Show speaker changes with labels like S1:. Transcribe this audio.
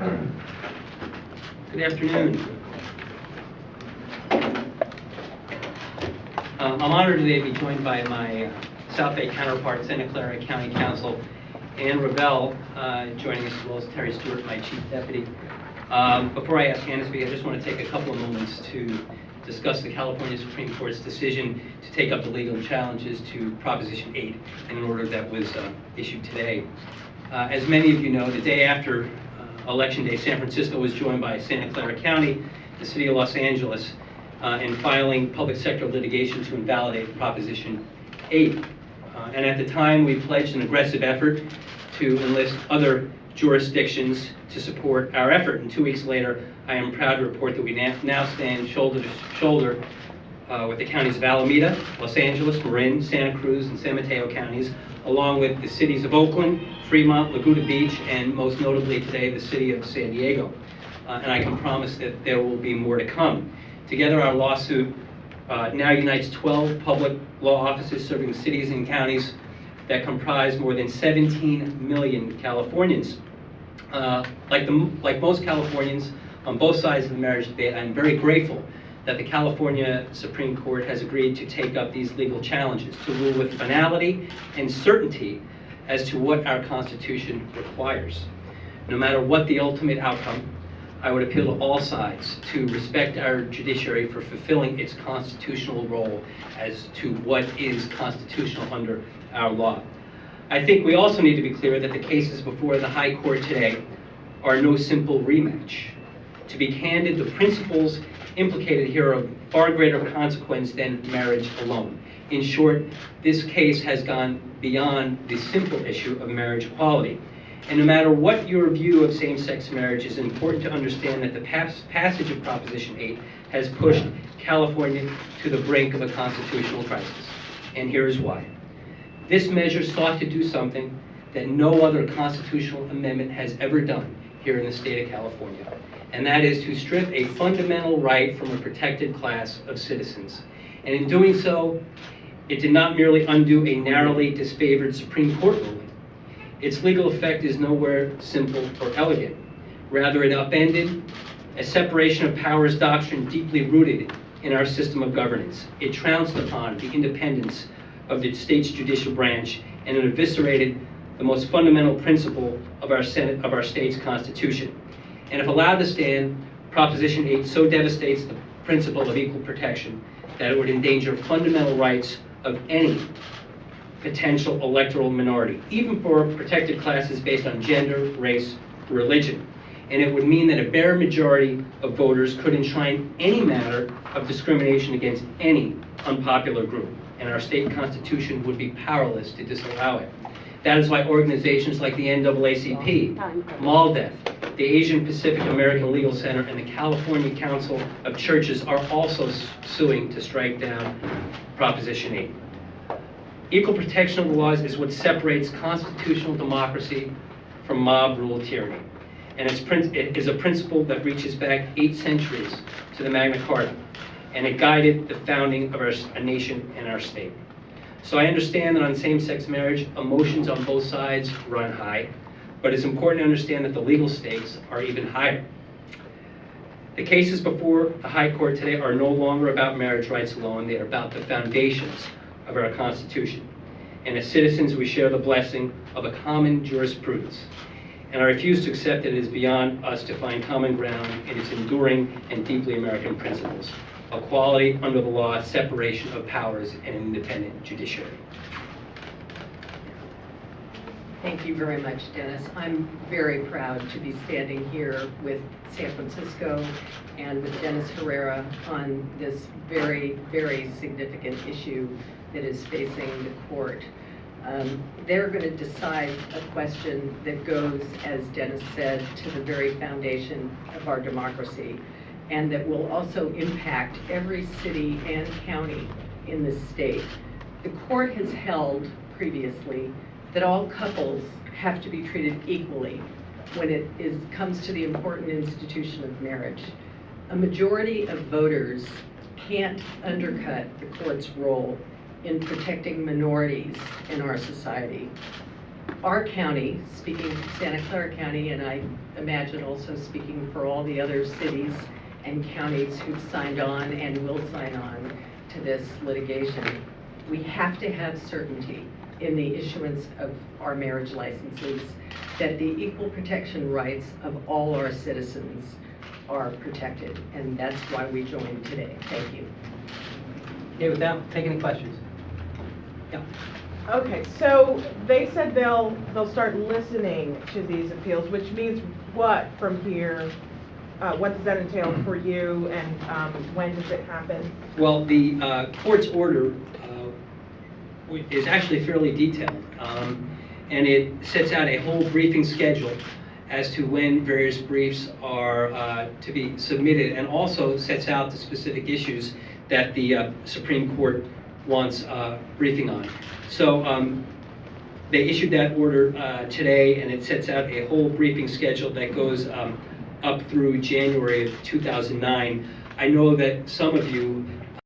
S1: Good afternoon. I'm honored today to be joined by my South Bay counterpart, Santa Clara County Counsel, and Ravel, joining us, as well as Terry Stewart, my Chief Deputy. Before I ask Ann to speak, I just want to take a couple of moments to discuss the California Supreme Court's decision to take up the legal challenges to Proposition 8 in an order that was issued today. As many of you know, the day after Election Day, San Francisco was joined by Santa Clara County, the City of Los Angeles, in filing public sector litigation to invalidate Proposition 8. And at the time, we pledged an aggressive effort to enlist other jurisdictions to support our effort. And 2 weeks later, I am proud to report that we now stand shoulder to shoulder with the counties of Alameda, Los Angeles, Marin, Santa Cruz, and San Mateo counties, along with the cities of Oakland, Fremont, Laguna Beach, and most notably today, the city of San Diego. And I can promise that there will be more to come. Together, our lawsuit now unites 12 public law offices serving the cities and counties that comprise more than 17 million Californians. Like most Californians on both sides of the marriage debate, I'm very grateful that the California Supreme Court has agreed to take up these legal challenges, to rule with finality and certainty as to what our Constitution requires. No matter what the ultimate outcome, I would appeal to all sides to respect our judiciary for fulfilling its constitutional role as to what is constitutional under our law. I think we also need to be clear that the cases before the High Court today are no simple rematch. To be candid, the principles implicated here are of far greater consequence than marriage alone. In short, this case has gone beyond the simple issue of marriage equality. And no matter what your view of same-sex marriage, it's important to understand that the passage of Proposition 8 has pushed California to the brink of a constitutional crisis. And here's why. This measure sought to do something that no other constitutional amendment has ever done here in the state of California, and that is to strip a fundamental right from a protected class of citizens. And in doing so, it did not merely undo a narrowly disfavored Supreme Court ruling. Its legal effect is nowhere simple or elegant. Rather, it upended a separation of powers doctrine deeply rooted in our system of governance. It trounced upon the independence of the state's judicial branch, and it eviscerated the most fundamental principle of our state's constitution. And if allowed to stand, Proposition 8 so devastates the principle of equal protection that it would endanger fundamental rights of any potential electoral minority, even for protected classes based on gender, race, or religion. And it would mean that a bare majority of voters could enshrine any matter of discrimination against any unpopular group, and our state constitution would be powerless to disallow it. That is why organizations like the NAACP, MALDEF, the Asian Pacific American Legal Center, and the California Council of Churches are also suing to strike down Proposition 8. Equal protection of the laws is what separates constitutional democracy from mob rule tyranny. And it is a principle that reaches back 8 centuries to the Magna Carta, and it guided the founding of our nation and our state. So I understand that on same-sex marriage, emotions on both sides run high, but it's important to understand that the legal stakes are even higher. The cases before the High Court today are no longer about marriage rights alone. They are about the foundations of our Constitution. And as citizens, we share the blessing of a common jurisprudence. And I refuse to accept that it is beyond us to find common ground in its enduring and deeply American principles: equality under the law, separation of powers, and an independent judiciary.
S2: Thank you very much, Dennis. I'm very proud to be standing here with San Francisco and with Dennis Herrera on this very, very significant issue that is facing the court. They're going to decide a question that goes, as Dennis said, to the very foundation of our democracy, and that will also impact every city and county in this state. The court has held previously that all couples have to be treated equally when it comes to the important institution of marriage. A majority of voters can't undercut the court's role in protecting minorities in our society. our county, speaking Santa Clara County, and I imagine also speaking for all the other cities and counties who've signed on and will sign on to this litigation, we have to have certainty in the issuance of our marriage licenses that the equal protection rights of all our citizens are protected, and that's why we joined today. Thank you.
S1: Okay, with that, take any questions? Yeah.
S3: Okay, so they said they'll start listening to these appeals, which means what from here? What does that entail for you, and when does it happen?
S1: Well, the court's order is actually fairly detailed, and it sets out a whole briefing schedule as to when various briefs are to be submitted, and also sets out the specific issues that the Supreme Court wants briefing on. So they issued that order today, and it sets out a whole briefing schedule that goes up through January of 2009. I know that some of you